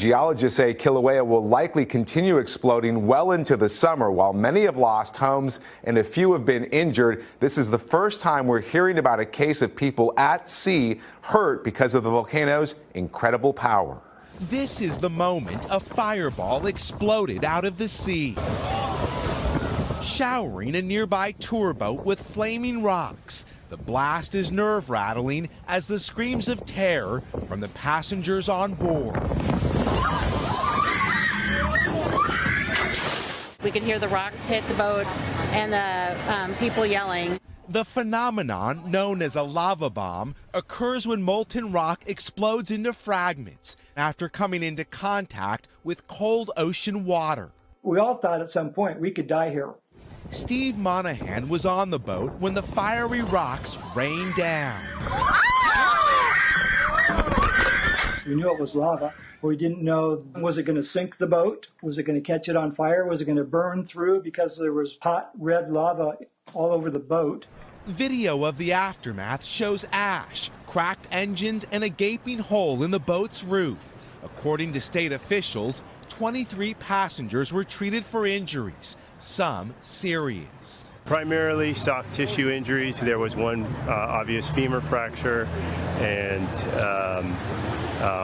geologists say Kilauea will likely continue exploding well into the summer. While many have lost homes and a few have been injured, this is the first time we're hearing about a case of people at sea hurt because of the volcano's incredible power. This is the moment a fireball exploded out of the sea, showering a nearby tour boat with flaming rocks. The blast is nerve-rattling as the screams of terror from the passengers on board. We could hear the rocks hit the boat and the people yelling. The phenomenon, known as a lava bomb, occurs when molten rock explodes into fragments after coming into contact with cold ocean water. We all thought at some point we could die here. Steve Monahan was on the boat when the fiery rocks rained down. We knew it was lava. We didn't know, was it going to sink the boat? Was it going to catch it on fire? Was it going to burn through because there was hot red lava all over the boat? Video of the aftermath shows ash, cracked engines, and a gaping hole in the boat's roof. According to state officials, 23 passengers were treated for injuries, some serious. Primarily soft tissue injuries. There was one obvious femur fracture and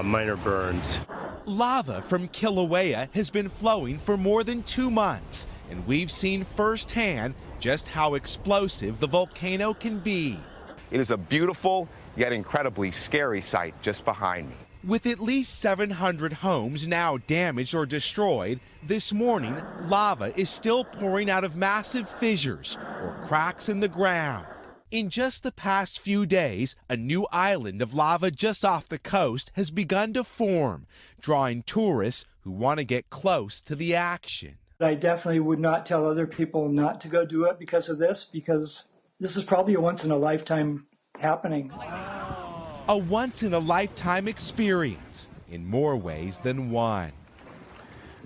minor burns. Lava from Kilauea has been flowing for more than 2 months, and we've seen firsthand just how explosive the volcano can be. It is a beautiful yet incredibly scary sight just behind me. With at least 700 homes now damaged or destroyed, this morning lava is still pouring out of massive fissures or cracks in the ground. In just the past few days, a new island of lava just off the coast has begun to form, drawing tourists who want to get close to the action. I definitely would not tell other people not to go do it because this is probably a once-in-a-lifetime happening. A once-in-a-lifetime experience, in more ways than one.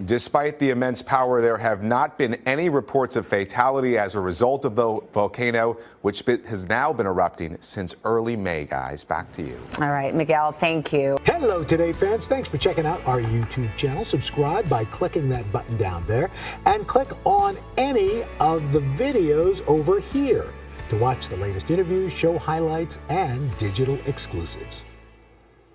Despite the immense power, there have not been any reports of fatality as a result of the volcano, which has now been erupting since early May, guys. Back to you. All right, Miguel, thank you. Hello, Today fans. Thanks for checking out our YouTube channel. Subscribe by clicking that button down there and click on any of the videos over here to watch the latest interviews, show highlights, and digital exclusives.